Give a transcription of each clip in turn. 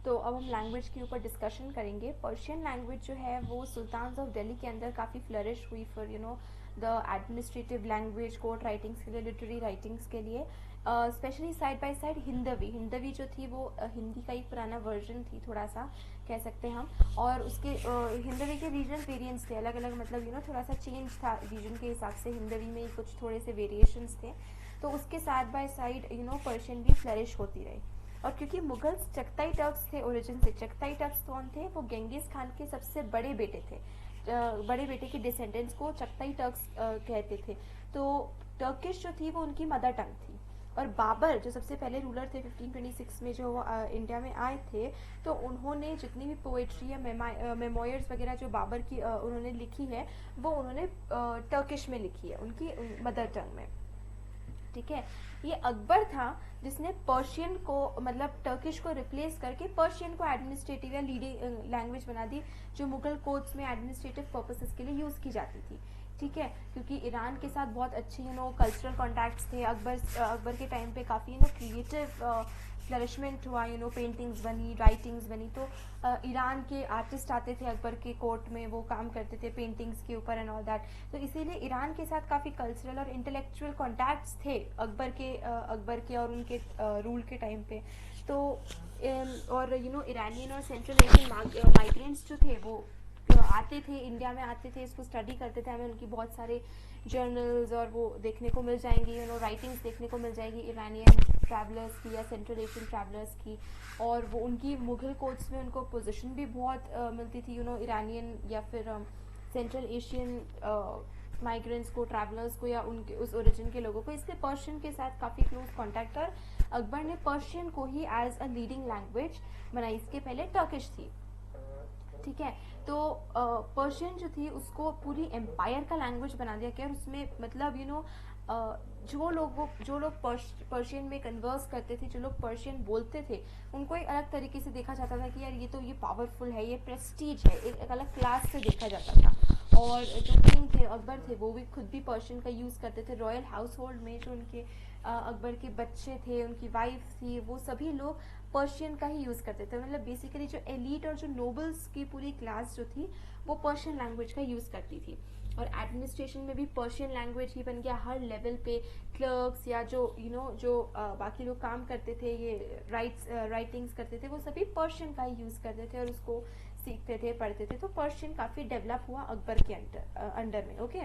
तो अब हम लैंग्वेज के ऊपर डिस्कशन करेंगे। पर्शियन लैंग्वेज जो है वो सुल्तान्स ऑफ दिल्ली के अंदर काफ़ी फ्लरिश हुई for the administrative language, court writings के लिए, लिटरेरी राइटिंग्स के लिए, specially side by side Hindavi. Hindavi जो थी वो हिंदी का एक पुराना वर्जन थी, थोड़ा सा कह सकते हैं हम। और उसके हिंदवी के रीजन वेरिएंट्स थे अलग अलग, मतलब थोड़ा सा चेंज था रीजन के हिसाब से, हिंदवी में कुछ थोड़े से वेरिएशंस थे। तो उसके साइड बाय साइड पर्शियन भी फ्लरिश होती रही। और क्योंकि मुगल्स चगताई टर्क्स थे ओरिजिन से, चगताई टर्क्स कौन थे? वो गेंगिस खान के सबसे बड़े बेटे थे। बड़े बेटे के डिसेंडेंट्स को चगताई टर्क्स कहते थे। तो टर्किश जो थी वो उनकी मदर टंग थी। और बाबर जो सबसे पहले रूलर थे 1526 में, जो इंडिया में आए थे, तो उन्होंने जितनी भी पोएट्री या मेमोयर्स वगैरह जो बाबर की उन्होंने लिखी है, वो उन्होंने टर्किश में लिखी है, उनकी मदर टंग में। ठीक है। ये अकबर था जिसने पर्शियन को, मतलब टर्किश को रिप्लेस करके पर्शियन को एडमिनिस्ट्रेटिव या लीडिंग लैंग्वेज बना दी, जो मुगल कोर्ट्स में एडमिनिस्ट्रेटिव पर्पसेस के लिए यूज़ की जाती थी। ठीक है। क्योंकि ईरान के साथ बहुत अच्छे कल्चरल कॉन्टैक्ट्स थे। अकबर के टाइम पे काफ़ी क्रिएटिव फ्लरिशमेंट हुआ, पेंटिंग्स बनी, राइटिंग्स बनी। तो ईरान के आर्टिस्ट आते थे अकबर के कोर्ट में, वो काम करते थे पेंटिंग्स के ऊपर एंड ऑल दैट। तो इसीलिए ईरान के साथ काफ़ी कल्चरल और इंटेलेक्चुअल कॉन्टैक्ट्स थे अकबर के और उनके रूल के टाइम पे। तो और ईरानियन और सेंट्रल एशियन माइग्रेंट्स जो थे वो आते थे, इंडिया में आते थे, इसको स्टडी करते थे। हमें उनकी बहुत सारे जर्नल्स और वो देखने को मिल जाएंगी, राइटिंग्स देखने को मिल जाएगी ईरानियन ट्रैवलर्स की या सेंट्रल एशियन ट्रैवलर्स की। और वो उनकी मुगल कोर्ट्स में उनको पोजीशन भी बहुत मिलती थी, ईरानियन या फिर सेंट्रल एशियन माइग्रेंट्स को, ट्रैवलर्स को, या उनके उस ओरिजिन के लोगों को। इसलिए पर्शियन के साथ काफ़ी क्लोज कॉन्टैक्ट, और अकबर ने पर्शियन को ही एज अ लीडिंग लैंग्वेज बनाई। इसके पहले टर्किश थी। ठीक है। तो पर्शियन जो थी उसको पूरी एम्पायर का लैंग्वेज बना दिया गया। और उसमें मतलब जो लोग पर्शियन में कन्वर्स करते थे, जो लोग पर्शियन बोलते थे, उनको एक अलग तरीके से देखा जाता था कि यार ये पावरफुल है, ये प्रेस्टीज है, एक अलग क्लास से देखा जाता था। और जो किंग थे, अकबर थे, वो भी खुद भी पर्शियन का यूज़ करते थे। रॉयल हाउस होल्ड में जो उनके अकबर के बच्चे थे, उनकी वाइफ थी, वो सभी लोग पर्शियन का ही यूज़ करते थे। मतलब बेसिकली जो एलीट और जो नोबल्स की पूरी क्लास जो थी वो पर्शियन लैंग्वेज का यूज़ करती थी। और एडमिनिस्ट्रेशन में भी पर्शियन लैंग्वेज ही बन गया हर लेवल पे। क्लर्क्स या जो बाकी लोग काम करते थे, ये राइटिंग्स करते थे, वो सभी पर्शियन का ही यूज़ करते थे और उसको सीखते थे, पढ़ते थे। तो पर्शियन काफ़ी डेवलप हुआ अकबर के अंडर में। ओके।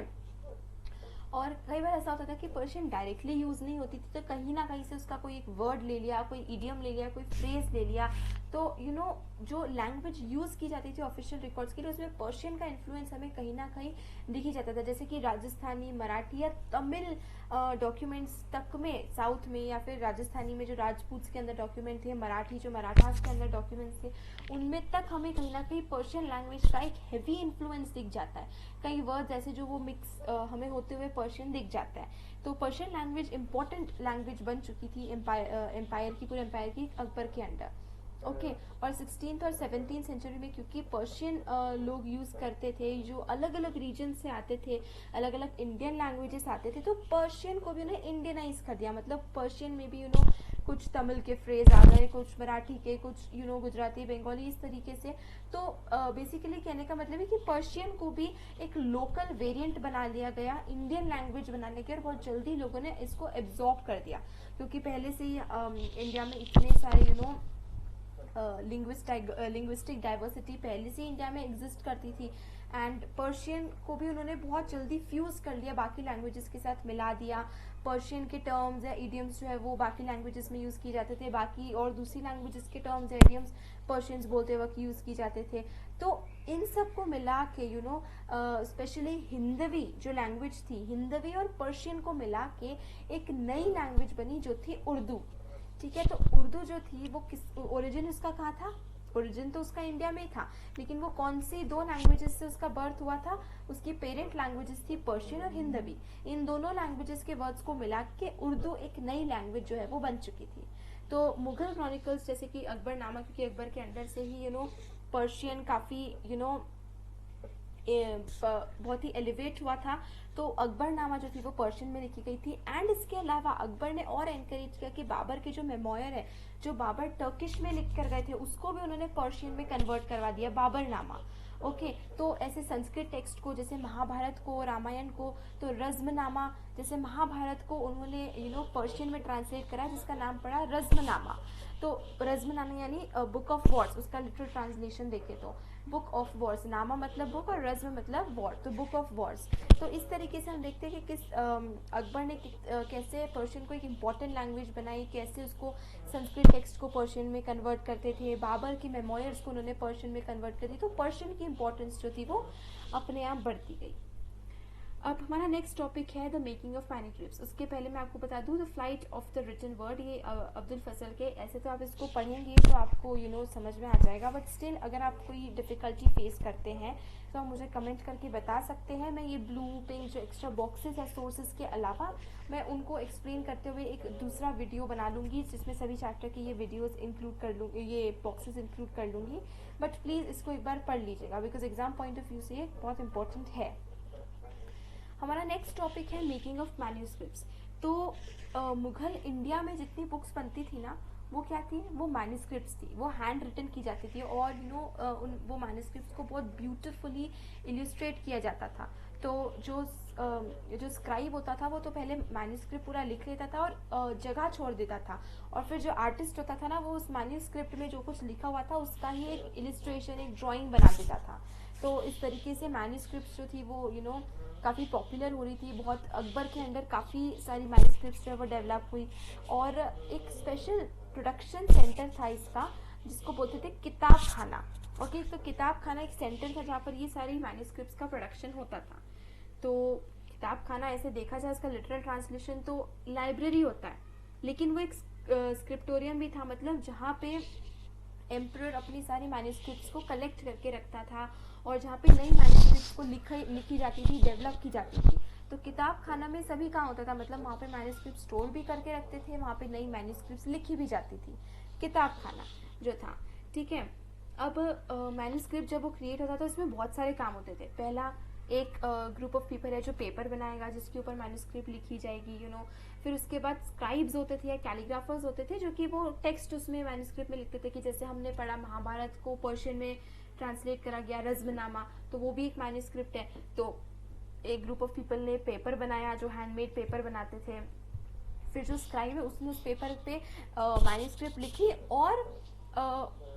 और कई बार ऐसा होता था कि पर्शियन डायरेक्टली यूज़ नहीं होती थी, तो कहीं ना कहीं से उसका कोई एक वर्ड ले लिया, कोई इडियम ले लिया, कोई फ्रेज ले लिया। तो जो लैंग्वेज यूज़ की जाती थी ऑफिशियल रिकॉर्ड्स के लिए, उसमें पर्शियन का इन्फ्लुएंस हमें कहीं ना कहीं दिख ही जाता था। जैसे कि राजस्थानी, मराठी या तमिल डॉक्यूमेंट्स तक में, साउथ में, या फिर राजस्थानी में जो राजपूत के अंदर डॉक्यूमेंट थे, मराठी जो मराठास के अंदर डॉक्यूमेंट्स थे, उनमें तक हमें कहीं ना कहीं पर्शियन लैंग्वेज का एक हैवी इन्फ्लुएंस दिख जाता है। कई वर्ड्स ऐसे जो वो मिक्स हमें होते हुए पर्शियन दिख जाता है। तो पर्शियन लैंग्वेज इंपॉर्टेंट लैंग्वेज बन चुकी थी एम्पायर की, पूरे एम्पायर की, अकबर के अंडर। ओके। और 16th और 17th सेंचुरी में क्योंकि पर्शियन लोग यूज़ करते थे, जो अलग अलग रीजन से आते थे, अलग अलग इंडियन लैंग्वेजेस आते थे, तो पर्शियन को भी उन्हें इंडियनाइज कर दिया। मतलब पर्शियन में भी कुछ तमिल के फ्रेज आ गए, कुछ मराठी के, कुछ गुजराती, बंगाली, इस तरीके से। तो बेसिकली कहने का मतलब है कि पर्शियन को भी एक लोकल वेरिएंट बना लिया गया, इंडियन लैंग्वेज बनाने के, और बहुत जल्दी लोगों ने इसको एब्जॉर्ब कर दिया। क्योंकि पहले से ही इंडिया में इतने सारे लिंग्विस्टिक डाइवर्सिटी पहले से इंडिया में एग्जिस्ट करती थी। एंड पर्शियन को भी उन्होंने बहुत जल्दी फ्यूज़ कर लिया, बाकी लैंग्वेजेस के साथ मिला दिया। पर्शियन के टर्म्स या इडियम्स जो है वो बाकी लैंग्वेजेस में यूज़ किए जाते थे, बाकी और दूसरी लैंग्वेजेस के टर्म्स या इडियम्स पर्शियंस बोलते वक्त यूज़ किए जाते थे। तो इन सब को मिला के स्पेशली हिंदवी जो लैंग्वेज थी, हिंदवी और पर्शियन को मिला के एक नई लैंग्वेज बनी जो थी उर्दू। ठीक है। तो उर्दू जो थी वो किस ओरिजिन उसका कहाँ था? ओरिजिन तो उसका इंडिया में ही था, लेकिन वो कौन सी दो लैंग्वेजेस से उसका बर्थ हुआ था? उसकी पेरेंट लैंग्वेजेस थी पर्शियन और हिंदवी। इन दोनों लैंग्वेजेस के वर्ड्स को मिला के उर्दू एक नई लैंग्वेज जो है वो बन चुकी थी। तो मुगल क्रॉनिकल्स, जैसे कि अकबरनामा, क्योंकि अकबर के अंडर से ही पर्शियन काफ़ी बहुत ही एलिवेट हुआ था, तो अकबरनामा जो थी वो पर्शियन में लिखी गई थी। एंड इसके अलावा अकबर ने और एनकरेज किया कि बाबर के जो मेमोयर है, जो बाबर टर्किश में लिख कर गए थे, उसको भी उन्होंने पर्शियन में कन्वर्ट करवा दिया, बाबरनामा। ओके तो ऐसे संस्कृत टेक्स्ट को, जैसे महाभारत को, रामायण को, तो रज़्मनामा, जैसे महाभारत को उन्होंने पर्शियन में ट्रांसलेट करा, जिसका नाम पड़ा रज़्मनामा। तो रज़्मनामा यानी बुक ऑफ वॉर्स, उसका लिटरल ट्रांसलेशन देखे तो बुक ऑफ वॉर्स, नामा मतलब बुक और रज़्म मतलब वॉर, तो बुक ऑफ वॉर्स। तो इस तरीके से हम देखते हैं कि किस अकबर ने कैसे पर्शियन को एक इम्पॉर्टेंट लैंग्वेज बनाई, कैसे उसको संस्कृत टेक्स्ट को पर्शियन में कन्वर्ट करते थे, बाबर की मेमोयर्स को उन्होंने पर्शियन में कन्वर्ट कर दी, तो पर्शियन की इम्पोर्टेंस जो थी वो अपने आप बढ़ती गई। अब हमारा नेक्स्ट टॉपिक है द मेकिंग ऑफ मैन्यूस्क्रिप्ट्स। उसके पहले मैं आपको बता दूं the flight of the written word, ये अब्दुल फजल के, ऐसे तो आप इसको पढ़ेंगे तो आपको समझ में आ जाएगा, बट स्टिल अगर आप कोई डिफ़िकल्टी फेस करते हैं तो आप मुझे कमेंट करके बता सकते हैं। मैं ये ब्लू पिंक जो एक्स्ट्रा बॉक्सेस है सोर्सेज के अलावा, मैं उनको एक्सप्लेन करते हुए एक दूसरा वीडियो बना लूँगी, जिसमें सभी चैप्टर की ये वीडियोज़ इंक्लूड कर लूँगी, ये बॉक्सेस इंक्लूड कर लूँगी। बट प्लीज़ इसको एक बार पढ़ लीजिएगा, because exam point of view से ये बहुत इंपॉर्टेंट है। हमारा नेक्स्ट टॉपिक है मेकिंग ऑफ मैन्यूस्क्रिप्ट्स। तो मुगल इंडिया में जितनी बुक्स बनती थी ना, वो क्या थी, वो मैन्यूस्क्रिप्ट्स थी, वो हैंड रिटन की जाती थी, और वो मैन्यूस्क्रिप्ट्स को बहुत ब्यूटीफुली इल्यूस्ट्रेट किया जाता था। तो जो स्क्राइब होता था वो तो पहले मैन्यूस्क्रिप्ट पूरा लिख लेता था और जगह छोड़ देता था, और फिर जो आर्टिस्ट होता था ना, वो उस मैन्यूस्क्रिप्ट में जो कुछ लिखा हुआ था उसका ही एक इलिस्ट्रेशन, एक ड्राइंग बना देता था। तो इस तरीके से मैन्यूस्क्रिप्ट्स जो थी वो काफ़ी पॉपुलर हो रही थी, बहुत अकबर के अंडर काफ़ी सारी मैन्यूस्क्रिप्ट्स जो है वो डेवलप हुई, और एक स्पेशल प्रोडक्शन सेंटर था इसका, जिसको बोलते थे किताब खाना। ओके तो किताब खाना एक सेंटर था जहाँ पर ये सारी मैन्यूस्क्रिप्ट्स का प्रोडक्शन होता था। तो किताब खाना ऐसे देखा जाए इसका लिटरल ट्रांसलेशन तो लाइब्रेरी होता है, लेकिन वो एक स्क्रिप्टोरियम भी था, मतलब जहाँ पे एम्परर अपनी सारी मैन्यूस्क्रिप्ट्स को कलेक्ट करके रखता था, और जहाँ पे नई मैन्यूस्क्रिप्ट्स को लिखी जाती थी, डेवलप की जाती थी। तो किताब खाना में सभी काम होता था, मतलब वहाँ पे मैन्यूस्क्रिप्ट स्टोर भी करके रखते थे, वहाँ पे नई मैन्यूस्क्रिप्ट्स लिखी भी जाती थी, किताब खाना जो था। ठीक है, अब मैन्यूस्क्रिप्ट जब वो क्रिएट होता था तो इसमें बहुत सारे काम होते थे। पहला, एक ग्रुप ऑफ पीपल है जो पेपर बनाएगा जिसके ऊपर मैन्यूस्क्रिप्ट लिखी जाएगी, फिर उसके बाद स्क्राइब्स होते थे या कैलीग्राफर्स होते थे जो कि वो टेक्स्ट उसमें मैन्यूस्क्रिप्ट में लिखते थे, कि जैसे हमने पढ़ा महाभारत को पर्शियन में ट्रांसलेट करा गया रज़्मनामा, तो वो भी एक मैन्यूस्क्रिप्ट है। तो एक ग्रुप ऑफ पीपल ने पेपर बनाया, जो हैंडमेड पेपर बनाते थे, फिर जो स्क्राइब है उसने उस पेपर पे मैन्यूस्क्रिप्ट लिखी, और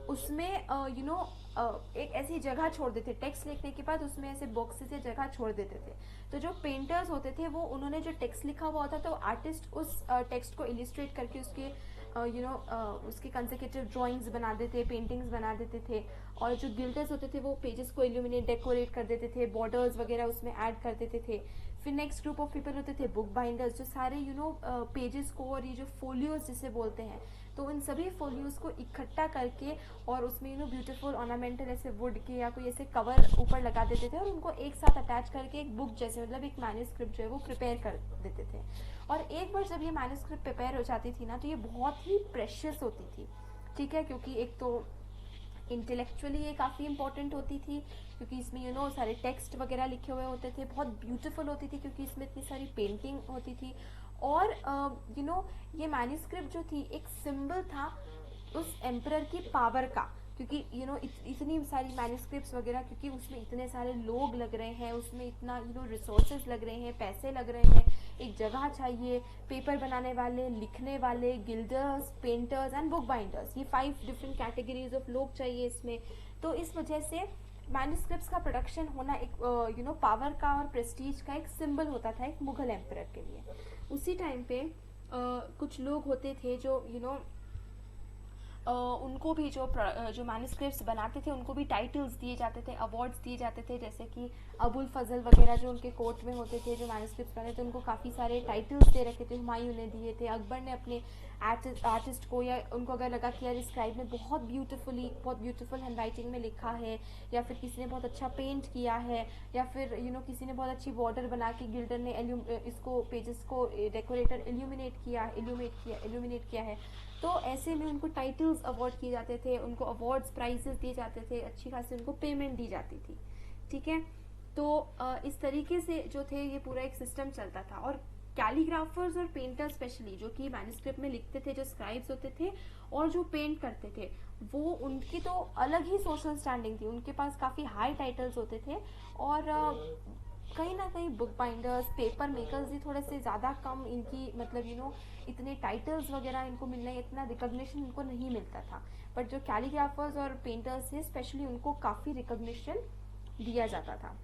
उसमें एक ऐसी जगह छोड़ देते, टेक्स्ट लिखने के बाद उसमें ऐसे बॉक्सेस या जगह छोड़ देते थे। तो जो पेंटर्स होते थे वो, उन्होंने जो टेक्स्ट लिखा हुआ होता, तो आर्टिस्ट उस टेक्स्ट को इलिस्ट्रेट करके उसके उसके कंसेक्यूटिव ड्राइंग्स बना देते, पेंटिंग्स बना देते थे, और जो गिल्डर्स होते थे वो पेजेस को इल्यूमिनेट, डेकोरेट कर देते थे, बॉर्डर्स वगैरह उसमें ऐड कर देते थे। फिर नेक्स्ट ग्रुप ऑफ पीपल होते थे बुक बाइंडर्स, जो सारे पेजेस को, और ये जो फोलियोज जिसे बोलते हैं, तो इन सभी फोलियोज को इकट्ठा करके और उसमें ब्यूटीफुल ऑर्नामेंटल ऐसे वुड के या कोई ऐसे कवर ऊपर लगा देते थे, और उनको एक साथ अटैच करके एक बुक जैसे, मतलब एक मैन्यूस्क्रिप्ट जो है वो प्रिपेयर कर देते थे। और एक बार जब ये मैन्यूस्क्रिप्ट प्रिपेयर हो जाती थी ना, तो ये बहुत ही प्रेशियस होती थी। ठीक है, क्योंकि एक तो इंटेलेक्चुअली ये काफ़ी इंपॉर्टेंट होती थी, क्योंकि इसमें सारे टेक्स्ट वगैरह लिखे हुए होते थे, बहुत ब्यूटीफुल होती थी क्योंकि इसमें इतनी सारी पेंटिंग होती थी, और ये मैन्यूस्क्रिप्ट जो थी एक सिंबल था उस एम्परर की पावर का, क्योंकि इतनी सारी मैन्यूस्क्रिप्ट्स वगैरह, क्योंकि उसमें इतने सारे लोग लग रहे हैं, उसमें इतना रिसोर्सेज लग रहे हैं, पैसे लग रहे हैं, एक जगह चाहिए, पेपर बनाने वाले, लिखने वाले, guilders, painters and book binders, ये 5 डिफरेंट कैटेगरीज ऑफ लोग चाहिए इसमें। तो इस वजह से मैन्यूस्क्रिप्ट्स का प्रोडक्शन होना एक पावर का और प्रेस्टीज का एक सिंबल होता था एक मुगल एम्परर के लिए। उसी टाइम पे कुछ लोग होते थे जो उनको भी जो मैन्यूस्क्रिप्ट्स बनाते थे उनको भी टाइटल्स दिए जाते थे, अवार्ड्स दिए जाते थे, जैसे कि अबुल फजल वगैरह जो उनके कोर्ट में होते थे, जो मैन्यूस्क्रिप्ट्स बनाते थे, उनको काफ़ी सारे टाइटल्स दे रखे थे, हुमायूं ने दिए थे, अकबर ने अपने आर्टिस्ट को, या उनको अगर लगा कि यार स्क्राइब ने बहुत ब्यूटीफुल हैंड राइटिंग में लिखा है, या फिर किसी ने बहुत अच्छा पेंट किया है, या फिर किसी ने बहुत अच्छी बॉर्डर बना के गिल्डर ने इसको पेजेस को डेकोरेटर इल्यूमिनेट किया है, तो ऐसे में उनको टाइटल्स अवार्ड किए जाते थे, उनको अवार्ड्स प्राइजेस दिए जाते थे, अच्छी खासी उनको पेमेंट दी जाती थी। ठीक है, तो इस तरीके से जो थे ये पूरा एक सिस्टम चलता था। और कैलीग्राफर्स और पेंटर्स स्पेशली जो कि मैन्युस्क्रिप्ट में लिखते थे, जो स्क्राइब्स होते थे और जो पेंट करते थे, वो उनकी तो अलग ही सोशल स्टैंडिंग थी, उनके पास काफ़ी हाई टाइटल्स होते थे। और कहीं ना कहीं बुक बाइंडर्स, पेपर मेकर्स ही थोड़े से ज़्यादा कम इनकी मतलब इतने टाइटल्स वगैरह इनको मिलने, इतना रिकॉग्निशन इनको नहीं मिलता था। बट जो कैलीग्राफर्स और पेंटर्स थे स्पेशली उनको काफ़ी रिकॉग्निशन दिया जाता था।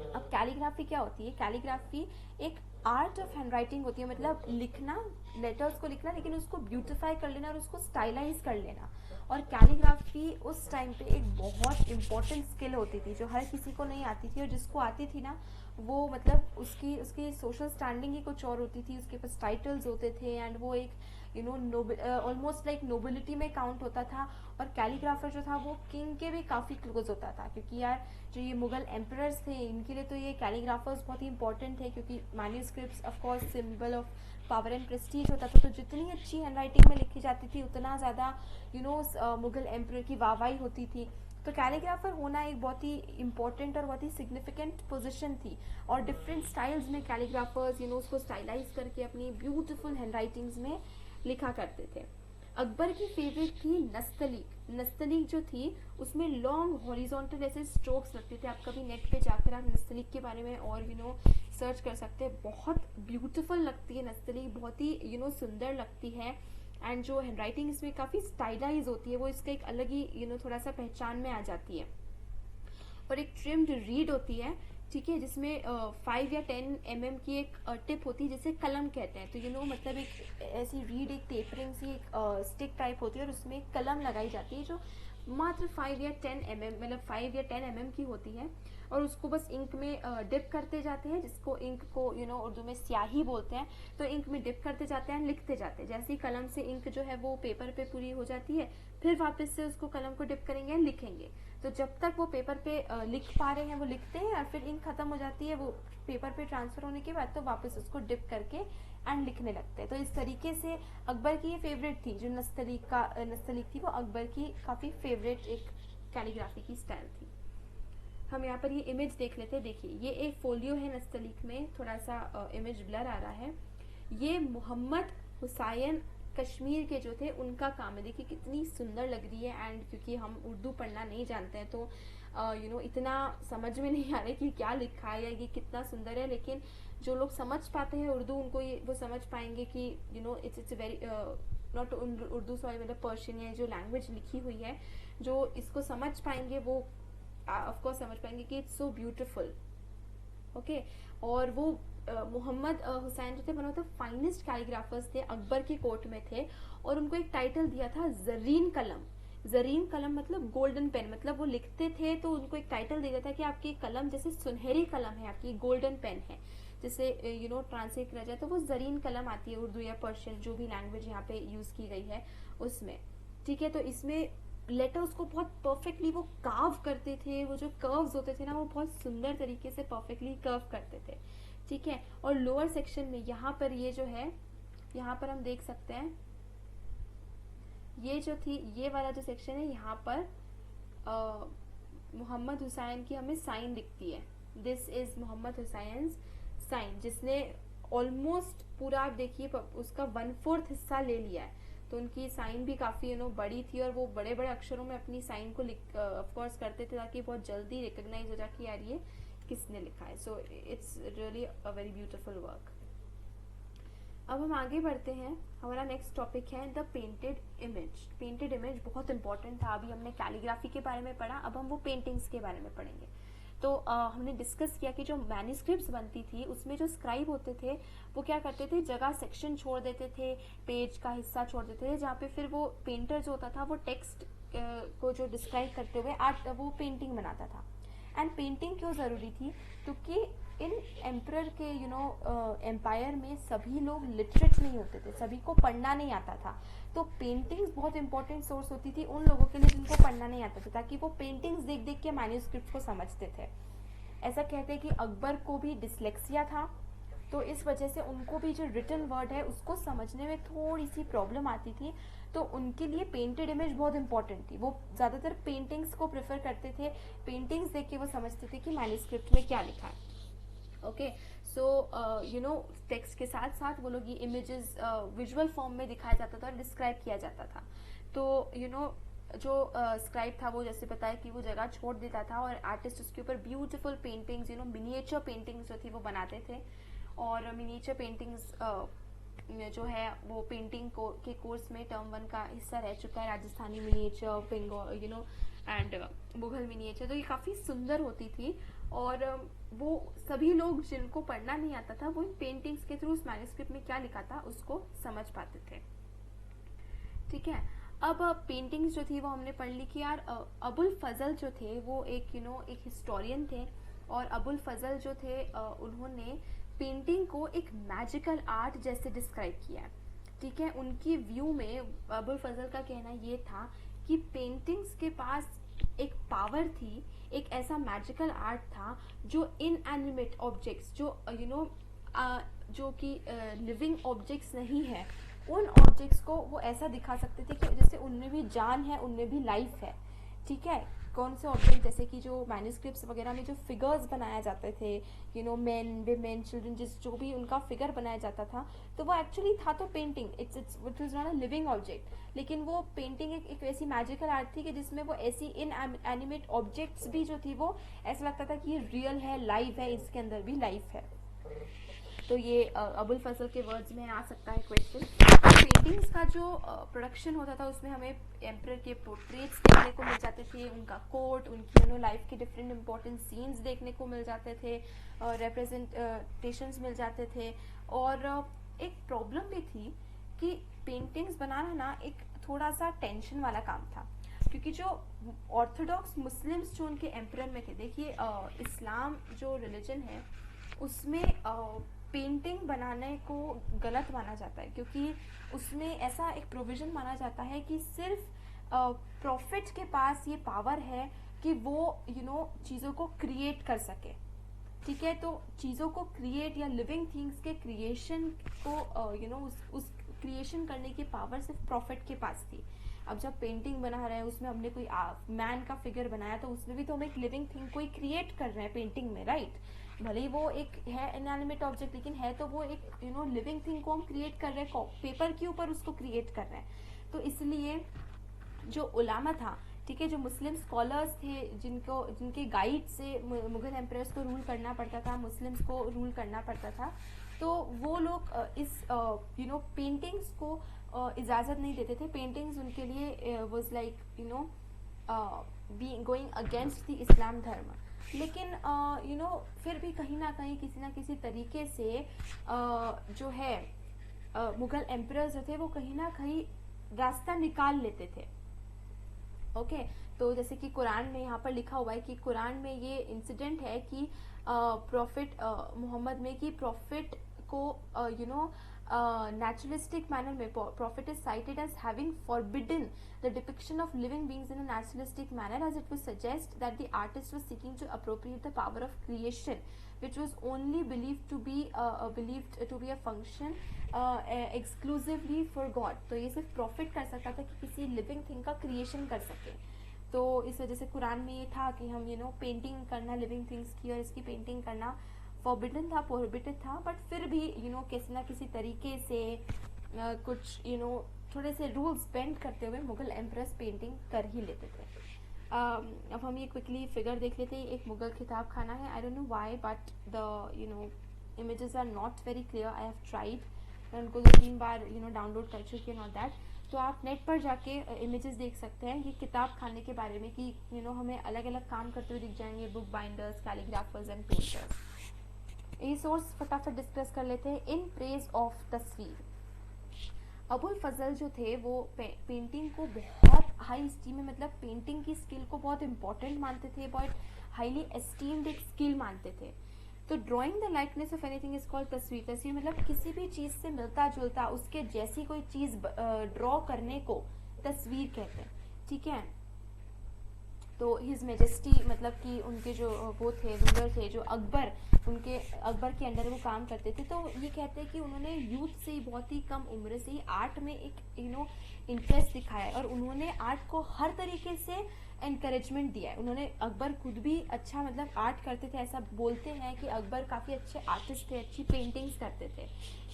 अब कैलीग्राफी क्या होती है? कैलीग्राफी एक आर्ट ऑफ हैंड राइटिंग होती है, मतलब लिखना, लेटर्स को लिखना, लेकिन उसको ब्यूटिफाई कर लेना और उसको स्टाइलाइज कर लेना। और कैलीग्राफी उस टाइम पे एक बहुत इंपॉर्टेंट स्किल होती थी जो हर किसी को नहीं आती थी, और जिसको आती थी ना वो मतलब उसकी उसकी सोशल स्टैंडिंग ही कुछ और होती थी, उसके पास टाइटल्स होते थे एंड वो एक ऑलमोस्ट लाइक नोबिलिटी में काउंट होता था। और कैलीग्राफर जो था वो किंग के भी काफ़ी क्लोज होता था, क्योंकि यार जो ये मुगल एम्परर्स थे इनके लिए तो ये कैलीग्राफर्स बहुत ही इंपॉर्टेंट थे, क्योंकि manuscripts of course symbol of power and Prestige होता था। तो जितनी अच्छी हैंडराइटिंग में लिखी जाती थी उतना ज़्यादा मुगल एम्परर की वाहवाही होती थी। तो कैलीग्राफर होना एक बहुत ही इंपॉर्टेंट और बहुत ही सिग्निफिकेंट पोजीशन थी। और डिफरेंट स्टाइल्स में कैलीग्राफर्स उसको स्टाइलाइज करके अपनी ब्यूटीफुल हैंडराइटिंग्स में लिखा करते थे। अकबर की फेवरेट थी नस्तलीक। नस्तलीक जो थी उसमें लॉन्ग हॉरिजॉन्टल ऐसे स्ट्रोक्स लगते थे। आप कभी नेट पे जाकर आप नस्तलीक के बारे में और सर्च कर सकते हैं। बहुत ब्यूटीफुल लगती है नस्तलीक, बहुत ही सुंदर लगती है। एंड जो हैंडराइटिंग इसमें काफ़ी स्टाइलाइज होती है, वो इसका एक अलग ही थोड़ा सा पहचान में आ जाती है। और एक ट्रिम्ड रीड होती है, ठीक है, जिसमें 5 या 10 mm की एक टिप होती है जिसे कलम कहते हैं। तो मतलब एक ऐसी रीड, एक टेपरिंग सी एक स्टिक टाइप होती है और उसमें एक कलम लगाई जाती है जो मात्र 5 या 10 mm मतलब 5 या 10 mm की होती है। और उसको बस इंक में डिप करते जाते हैं, जिसको इंक को उर्दू में स्याही बोलते हैं। तो इंक में डिप करते जाते हैं, लिखते जाते हैं। जैसे ही कलम से इंक जो है वो पेपर पे पूरी हो जाती है, फिर वापस से उसको कलम को डिप करेंगे, लिखेंगे। तो जब तक वो पेपर पे लिख पा रहे हैं वो लिखते हैं, और फिर इंक खत्म हो जाती है वो पेपर पे ट्रांसफर होने के बाद, तो वापस उसको डिप करके एंड लिखने लगते हैं। तो इस तरीके से अकबर की ये फेवरेट थी, जो नस्तलीक थी, वो अकबर की काफ़ी फेवरेट एक कैलीग्राफी की स्टाइल थी। हम यहाँ पर ये इमेज देख लेते हैं। देखिए ये एक फोलियो है नस्तलीक में, थोड़ा सा इमेज ब्लर आ रहा है। ये मोहम्मद हुसैन कश्मीर के जो थे उनका काम है। देखिए कितनी सुंदर लग रही है। एंड क्योंकि हम उर्दू पढ़ना नहीं जानते हैं तो इतना समझ में नहीं आ रहा है कि क्या लिखा है या ये कितना सुंदर है, लेकिन जो लोग समझ पाते हैं उर्दू उनको ये वो समझ पाएंगे कि it's very not Urdu sorry मतलब पर्शियन या जो लैंग्वेज लिखी हुई है, जो इसको समझ पाएंगे वो ऑफ कोर्स समझ पाएंगे कि इट्स सो ब्यूटीफुल। ओके, और वो मोहम्मद हुसैन जो थे one of the finest calligraphers थे, अकबर के कोर्ट में थे। और उनको एक टाइटल दिया था जरीन कलम। जरीन कलम मतलब गोल्डन पेन, मतलब वो लिखते थे तो उनको एक टाइटल दिया था कि आपकी कलम जैसे सुनहरी कलम है, आपकी गोल्डन पेन है। जैसे ट्रांसलेट किया जाए तो वो जरीन कलम आती है उर्दू या पर्शियन जो भी लैंग्वेज यहाँ पे यूज की गई है उसमें, ठीक है। तो इसमें लेटर्स को बहुत परफेक्टली वो कर्व करते थे, वो जो कर्व्स होते थे ना वो बहुत सुंदर तरीके से परफेक्टली कर्व करते थे, ठीक है। और लोअर सेक्शन में यहाँ पर ये जो है, यहाँ पर हम देख सकते हैं ये जो थी ये वाला जो सेक्शन है, यहाँ पर मोहम्मद हुसैन की हमें साइन दिखती है। This is Mohammad Hussain sign, जिसने ऑलमोस्ट पूरा आप देखिए उसका 1/4 हिस्सा ले लिया है। तो उनकी साइन भी काफ़ी बड़ी थी और वो बड़े बड़े अक्षरों में अपनी साइन को ऑफ कोर्स करते थे ताकि बहुत जल्दी रिकॉग्नाइज हो जाए कि यार ये किसने लिखा है। So it's really a very beautiful work. अब हम आगे बढ़ते हैं। हमारा नेक्स्ट टॉपिक है the painted image. Painted image बहुत इंपॉर्टेंट था। अभी हमने कैलीग्राफी के बारे में पढ़ा, अब हम वो पेंटिंग्स के बारे में पढ़ेंगे। तो हमने डिस्कस किया कि जो मैन्युस्क्रिप्ट्स बनती थी उसमें जो स्क्राइब होते थे वो क्या करते थे, जगह सेक्शन छोड़ देते थे, पेज का हिस्सा छोड़ देते थे, जहाँ पे फिर वो पेंटर जो होता था वो टेक्स्ट को जो डिस्क्राइब करते हुए आर्ट वो पेंटिंग बनाता था। एंड पेंटिंग क्यों ज़रूरी थी? क्योंकि इन एम्परर के एम्पायर में सभी लोग लिटरेट नहीं होते थे, सभी को पढ़ना नहीं आता था। तो पेंटिंग्स बहुत इंपॉर्टेंट सोर्स होती थी उन लोगों के लिए जिनको पढ़ना नहीं आता था, ताकि वो पेंटिंग्स देख देख के मैन्युस्क्रिप्ट को समझते थे। ऐसा कहते हैं कि अकबर को भी डिसलेक्सिया था, तो इस वजह से उनको भी जो रिटन वर्ड है उसको समझने में थोड़ी सी प्रॉब्लम आती थी। तो उनके लिए पेंटेड इमेज बहुत इंपॉर्टेंट थी। वो ज़्यादातर पेंटिंग्स को प्रेफर करते थे, पेंटिंग्स देख के वो समझते थे कि मैन्युस्क्रिप्ट में क्या लिखा है। ओके, सो टेक्स्ट के साथ साथ वो लोग ये इमेजेस विजुअल फॉर्म में दिखाया जाता था और डिस्क्राइब किया जाता था। तो जो स्क्राइब था वो जैसे बताया कि वो जगह छोड़ देता था और आर्टिस्ट उसके ऊपर ब्यूटीफुल पेंटिंग्स मिनिएचर पेंटिंग्स जो थी वो बनाते थे। और मिनिएचर पेंटिंग्स जो है वो पेंटिंग के कोर्स में टर्म 1 का हिस्सा रह चुका है। Rajasthani miniature, Bengal and Mughal miniature, तो ये काफ़ी सुंदर होती थी। और वो सभी लोग जिनको पढ़ना नहीं आता था वो इन पेंटिंग्स के थ्रू उस मैन्युस्क्रिप्ट में क्या लिखा था उसको समझ पाते थे। ठीक है, अब पेंटिंग्स जो थी वो हमने पढ़ ली कि यार अबुल फजल जो थे वो एक एक हिस्टोरियन थे। और अबुल फजल जो थे उन्होंने पेंटिंग को एक मैजिकल आर्ट जैसे डिस्क्राइब किया है। ठीक है, उनकी व्यू में अबुल फजल का कहना ये था कि पेंटिंग्स के पास एक पावर थी, एक ऐसा मैजिकल आर्ट था जो इनएनिमेट ऑब्जेक्ट्स जो कि लिविंग ऑब्जेक्ट्स नहीं है, उन ऑब्जेक्ट्स को वो ऐसा दिखा सकते थे कि जैसे उनमें भी जान है, उनमें भी लाइफ है। ठीक है, कौन से ऑब्जेक्ट, जैसे कि जो मैन्युस्क्रिप्ट्स वगैरह में जो फिगर्स बनाए जाते थे, मेन विमेन चिल्ड्रन, जो भी उनका फिगर बनाया जाता था, तो वो एक्चुअली था तो painting, it was not a living object. लेकिन वो पेंटिंग एक ऐसी मैजिकल आर्ट थी कि जिसमें वो ऐसी इन एनिमेट ऑब्जेक्ट्स भी जो थी वो ऐसा लगता था कि ये रियल है, लाइव है, इसके अंदर भी लाइफ है। तो ये अबुल फजल के वर्ड्स में आ सकता है क्वेश्चन। पेंटिंग्स का जो प्रोडक्शन होता था उसमें हमें एम्परर के पोर्ट्रेट्स देखने को मिल जाते थे, उनका कोट, उनकी लाइफ के डिफरेंट इंपॉर्टेंट सीन्स देखने को मिल जाते थे, रिप्रेजेंटेशंस मिल जाते थे। और एक प्रॉब्लम भी थी कि पेंटिंग्स बनाना ना एक थोड़ा सा टेंशन वाला काम था, क्योंकि जो ऑर्थोडॉक्स मुस्लिम्स जो उनके एम्परर में थे, देखिए इस्लाम जो रिलीजन है उसमें पेंटिंग बनाने को गलत माना जाता है, क्योंकि उसमें ऐसा एक प्रोविजन माना जाता है कि सिर्फ प्रॉफिट के पास ये पावर है कि वो चीज़ों को क्रिएट कर सके। ठीक है, तो चीज़ों को क्रिएट या लिविंग थिंग्स के क्रिएशन को उस क्रिएशन करने की पावर सिर्फ प्रॉफिट के पास थी। अब जब पेंटिंग बना रहे हैं उसमें हमने कोई मैन का फिगर बनाया, तो उसमें भी तो हम एक लिविंग थिंग को ही क्रिएट कर रहे हैं पेंटिंग में, राइट। भले ही वो एक है इनएनिमेट ऑब्जेक्ट, लेकिन है तो वो एक लिविंग थिंग को हम क्रिएट कर रहे हैं, पेपर के ऊपर उसको क्रिएट कर रहे हैं। तो इसलिए जो उलामा था, ठीक है, जो मुस्लिम स्कॉलर्स थे, जिनके गाइड से मुगल एम्परर्स को रूल करना पड़ता था, मुस्लिम्स को रूल करना पड़ता था, तो वो लोग इस पेंटिंग्स को इजाज़त नहीं देते थे। पेंटिंग्स उनके लिए was like going against the Islam धर्म। लेकिन फिर भी कहीं ना कहीं किसी ना किसी तरीके से जो है मुगल एम्परर्स जो थे वो कहीं ना कहीं रास्ता निकाल लेते थे। ओके, तो जैसे कि कुरान में यहाँ पर लिखा हुआ है कि कुरान में ये इंसिडेंट है कि प्रॉफिट मोहम्मद में कि प्रॉफिट को naturalistic manner में prophet is cited as having forbidden the depiction of living beings in a naturalistic manner, as it would suggest that the artist was seeking to appropriate the power of creation, which was only believed to be a function exclusively for God। तो ये सिर्फ profit कर सकता था कि किसी living thing का creation कर सके। तो इस वजह से कुरान में ये था कि हम पेंटिंग करना लिविंग थिंग्स की और इसकी पेंटिंग करना फॉरबिडन था, प्रोहिबिटेड था। बट फिर भी किसी ना किसी तरीके से कुछ थोड़े से रूल्स बेंड करते हुए मुगल एम्प्रेस पेंटिंग कर ही लेते थे। अब हम ये क्विकली फिगर देख लेते हैं। एक मुगल किताब खाना है, I don't know why but the images are not very clear. I have tried, मैं उनको 2-3 बार डाउनलोड कर चुकी हूँ, नॉट दैट। तो आप नेट पर जाके इमेजेस देख सकते हैं ये किताब खाने के बारे में कि हमें अलग अलग काम करते हुए दिख जाएंगे, book binders, calligraphers and painters. ये सोर्स फटाफट डिस्कस कर लेते हैं। इन प्रेज ऑफ तस्वीर, अबुल फजल जो थे वो पेंटिंग को बहुत हाई स्टीम में, मतलब पेंटिंग की स्किल को बहुत इंपॉर्टेंट मानते थे, बहुत हाईली एस्टीम्ड एक स्किल मानते थे। तो drawing the likeness of anything is called तस्वीर। तस्वीर मतलब किसी भी चीज़ से मिलता जुलता उसके जैसी कोई चीज़ ड्रॉ करने को तस्वीर कहते हैं। ठीक है, तो हिज मेजेस्टी मतलब कि उनके जो वो थे रूलर थे जो अकबर के अंडर वो काम करते थे, तो ये कहते हैं कि उन्होंने यूथ से ही बहुत ही कम उम्र से ही आर्ट में एक इंटरेस्ट दिखाया और उन्होंने आर्ट को हर तरीके से एनकरेजमेंट दिया है। उन्होंने अकबर खुद भी अच्छा मतलब आर्ट करते थे, ऐसा बोलते हैं कि अकबर काफ़ी अच्छे आर्टिस्ट थे, अच्छी पेंटिंग्स करते थे,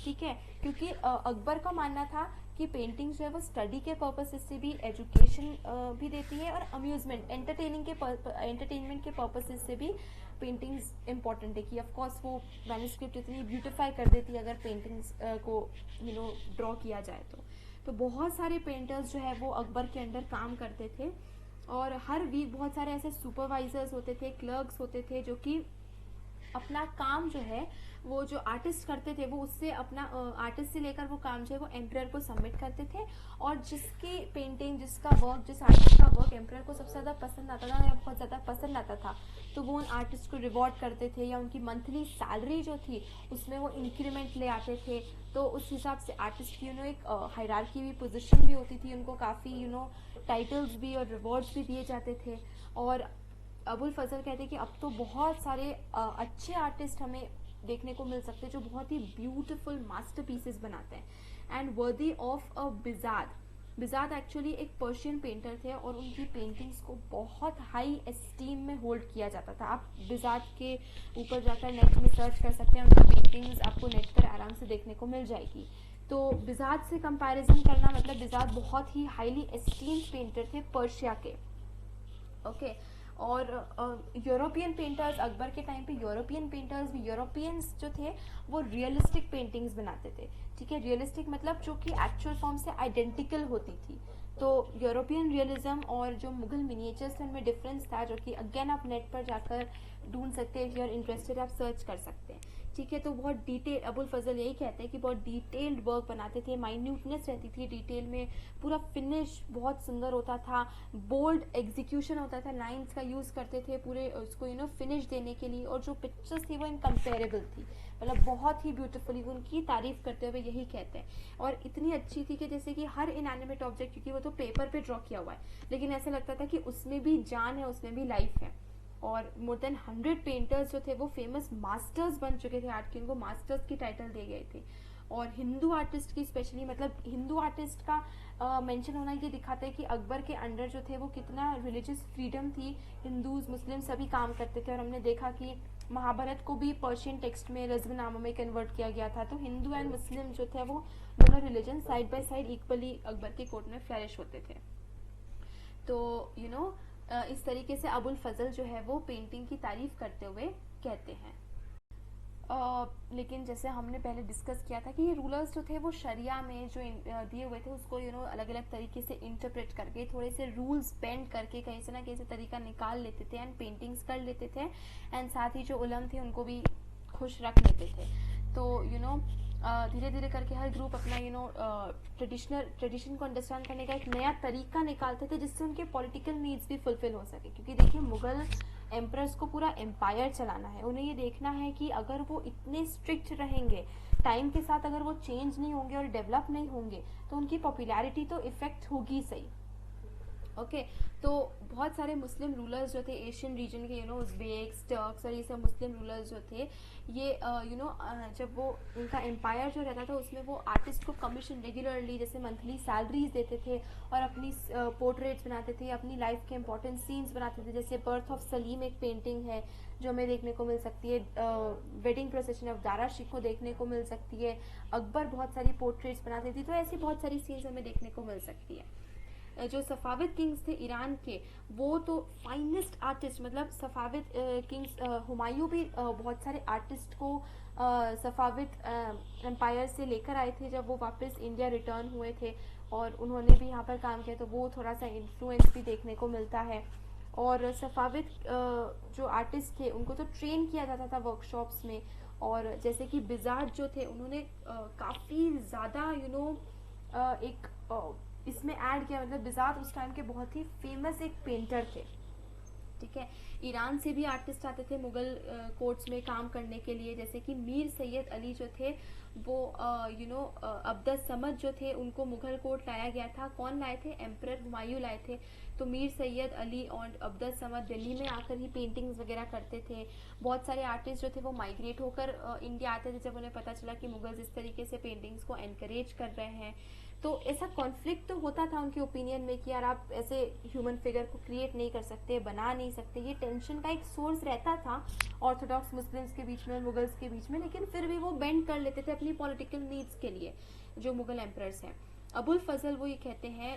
ठीक है, क्योंकि अकबर का मानना था कि पेंटिंग जो है वो स्टडी के पर्पस से भी, एजुकेशन भी देती है और अम्यूजमेंट एंटरटेनमेंट के पर्पस से भी पेंटिंग्स इंपॉर्टेंट है। कि ऑफ कोर्स वो मैन्युस्क्रिप्ट इतनी ब्यूटिफाई कर देती है अगर पेंटिंग्स को ड्रॉ किया जाए तो बहुत सारे पेंटर्स जो है वो अकबर के अंडर काम करते थे और हर वीक बहुत सारे ऐसे सुपरवाइजर्स होते थे, क्लर्क्स होते थे जो कि अपना काम जो है वो जो आर्टिस्ट करते थे वो उससे अपना आर्टिस्ट से लेकर वो काम जो है वो एम्परर को सबमिट करते थे और जिसकी पेंटिंग, जिसका वर्क, जिस आर्टिस्ट का वर्क एम्परर को सबसे ज़्यादा पसंद आता था या बहुत ज़्यादा पसंद आता था तो वो उन आर्टिस्ट को रिवॉर्ड करते थे या उनकी मंथली सैलरी जो थी उसमें वो इंक्रीमेंट ले आते थे। तो उस हिसाब से आर्टिस्ट की एक हायरार्की भी, पोजीशन भी होती थी, उनको काफ़ी टाइटल्स भी और रिवॉर्ड्स भी दिए जाते थे। और अबुल फजल कहते हैं कि अब तो बहुत सारे अच्छे आर्टिस्ट हमें देखने को मिल सकते हैं जो बहुत ही ब्यूटीफुल मास्टरपीसेस बनाते हैं एंड वर्दी of a Bihzad. Bihzad actually एक पर्शियन पेंटर थे और उनकी पेंटिंग्स को बहुत हाई एस्टीम में होल्ड किया जाता था। आप बिजाद के ऊपर जाकर नेट में सर्च कर सकते हैं, उनकी पेंटिंग्स आपको नेट पर आराम से देखने को मिल जाएगी। तो बिजाद से कंपैरिजन करना मतलब बिजाद बहुत ही हाईली एस्टीम्ड पेंटर थे पर्शिया के, ओके। और यूरोपियन पेंटर्स, अकबर के टाइम पे यूरोपियन पेंटर्स भी, यूरोपियंस जो थे वो रियलिस्टिक पेंटिंग्स बनाते थे, ठीक है। रियलिस्टिक मतलब जो कि एक्चुअल फॉर्म से आइडेंटिकल होती थी। तो यूरोपियन रियलिज्म और जो मुगल मिनिएचर्स में डिफरेंस था, जो कि अगेन आप नेट पर जाकर ढूंढ सकते हैं, इफ यू आर इंटरेस्टेड आप सर्च कर सकते हैं, ठीक है। तो बहुत डिटेल, अबुल फजल यही कहते हैं कि बहुत डिटेल्ड वर्क बनाते थे, माइन्यूटनेस रहती थी डिटेल में, पूरा फिनिश बहुत सुंदर होता था, बोल्ड एग्जीक्यूशन होता था, लाइंस का यूज़ करते थे पूरे उसको फिनिश देने के लिए। और जो पिक्चर्स थी वो इनकम्पेरेबल थी, मतलब बहुत ही ब्यूटीफुली, उनकी तारीफ करते हुए यही कहते हैं। और इतनी अच्छी थी कि जैसे कि हर इनएनिमेट ऑब्जेक्ट, क्योंकि वो तो पेपर पे ड्रॉ किया हुआ है, लेकिन ऐसा लगता था कि उसमें भी जान है, उसमें भी लाइफ है। और मोर देन 100 पेंटर्स जो थे वो फेमस मास्टर्स बन चुके थे आर्ट के, उनको मास्टर्स की टाइटल दिए गए थे। और हिंदू आर्टिस्ट की स्पेशली, मतलब हिंदू आर्टिस्ट का मेंशन होना ये दिखाता है कि अकबर के अंडर जो थे वो कितना रिलीजियस फ्रीडम थी, हिंदूज मुस्लिम सभी काम करते थे। और हमने देखा कि महाभारत को भी पर्शियन टेक्स्ट में, रज़्मनामा में कन्वर्ट किया गया था। तो हिंदू एंड मुस्लिम जो थे वो दोनों religion side by side equally Akbar के कोर्ट में फ्लरिश होते थे। तो इस तरीके से अबुल फजल जो है वो पेंटिंग की तारीफ करते हुए कहते हैं। लेकिन जैसे हमने पहले डिस्कस किया था कि ये रूलर्स जो थे वो शरिया में जो दिए हुए थे उसको अलग अलग तरीके से इंटरप्रेट करके, थोड़े से रूल्स बेंड करके कहीं से ना कहीं से तरीका निकाल लेते थे एंड पेंटिंग्स कर लेते थे एंड साथ ही जो उलम थे उनको भी खुश रख लेते थे। तो धीरे धीरे करके हर ग्रुप अपना ट्रेडिशन को अंडरस्टैंड करने का एक नया तरीका निकालते थे जिससे उनके पॉलिटिकल नीड्स भी फुलफिल हो सके। क्योंकि देखिए, मुगल एम्परर्स को पूरा एम्पायर चलाना है, उन्हें ये देखना है कि अगर वो इतने स्ट्रिक्ट रहेंगे, टाइम के साथ अगर वो चेंज नहीं होंगे और डेवलप नहीं होंगे तो उनकी पॉपुलैरिटी तो इफेक्ट होगी सही, ओके। तो बहुत सारे मुस्लिम रूलर्स जो थे एशियन रीजन के, उज़्बेक्स, टर्क्स और ये सब मुस्लिम रूलर्स जो थे, ये जब वो उनका एम्पायर जो रहता था उसमें वो आर्टिस्ट को कमीशन रेगुलरली जैसे मंथली सैलरीज देते थे और अपनी पोर्ट्रेट्स बनाते थे, अपनी लाइफ के इंपॉर्टेंट सीन्स बनाते थे। जैसे बर्थ ऑफ सलीम एक पेंटिंग है जो हमें देखने को मिल सकती है, वेडिंग प्रोसेशन ऑफ दारा शिख को देखने को मिल सकती है, अकबर बहुत सारी पोर्ट्रेट्स बनाते थे। तो ऐसी बहुत सारी सीन्स हमें देखने को मिल सकती है। जो सफाविद किंग्स थे ईरान के, वो तो फाइनेस्ट आर्टिस्ट, मतलब सफाविद किंग्स, हुमायूं भी बहुत सारे आर्टिस्ट को सफाविद एम्पायर से लेकर आए थे जब वो वापस इंडिया रिटर्न हुए थे, और उन्होंने भी यहाँ पर काम किया, तो वो थोड़ा सा इन्फ्लुएंस भी देखने को मिलता है। और सफाविद जो आर्टिस्ट थे उनको तो ट्रेन किया जाता था वर्कशॉप्स में, और जैसे कि बिजार्ड जो थे उन्होंने काफ़ी ज़्यादा एक इसमें ऐड किया, मतलब बिजात उस टाइम के बहुत ही फेमस एक पेंटर थे, ठीक है। ईरान से भी आर्टिस्ट आते थे मुगल कोर्ट्स में काम करने के लिए, जैसे कि मीर सैयद अली जो थे वो अब्दस समद जो थे उनको मुगल कोर्ट लाया गया था। कौन लाए थे? एम्परर हुमायूं लाए थे। तो मीर सैयद अली और अब्दस समद दिल्ली में आकर ही पेंटिंग्स वगैरह करते थे। बहुत सारे आर्टिस्ट जो थे वो माइग्रेट होकर इंडिया आते थे जब उन्हें पता चला कि मुगल्स इस तरीके से पेंटिंग्स को एनकरेज कर रहे हैं। तो ऐसा कॉन्फ्लिक्ट तो होता था उनके ओपिनियन में कि यार आप ऐसे ह्यूमन फिगर को क्रिएट नहीं कर सकते, बना नहीं सकते। ये टेंशन का एक सोर्स रहता था ऑर्थोडॉक्स मुस्लिम्स के बीच में और मुगल्स के बीच में, लेकिन फिर भी वो बेंड कर लेते थे अपनी पॉलिटिकल नीड्स के लिए, जो मुगल एम्परर्स हैं। अबुल फजल वो ये कहते हैं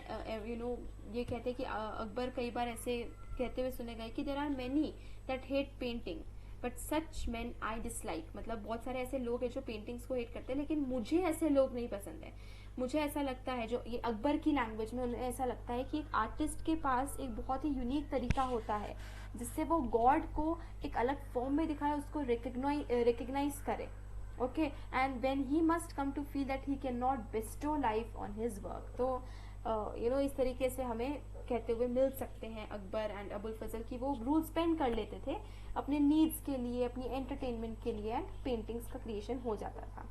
ये कहते हैं कि अकबर कई बार ऐसे कहते हुए सुने गए कि there are many that hate painting but such man I dislike. मतलब बहुत सारे ऐसे लोग हैं जो पेंटिंग्स को हेट करते हैं, लेकिन मुझे ऐसे लोग नहीं पसंद है। मुझे ऐसा लगता है, जो ये अकबर की लैंग्वेज में उन्हें ऐसा लगता है कि एक आर्टिस्ट के पास एक बहुत ही यूनिक तरीका होता है जिससे वो गॉड को एक अलग फॉर्म में दिखाए, उसको रिकग्नाइज करे। Okay, and when he must come to feel that he can not bestow life on his work. तो इस तरीके से हमें कहते हुए मिल सकते हैं अकबर एंड अबुल फजल की वो रूल स्पेंड कर लेते थे अपने नीड्स के लिए, अपनी एंटरटेनमेंट के लिए, एंड पेंटिंग्स का क्रिएशन हो जाता था।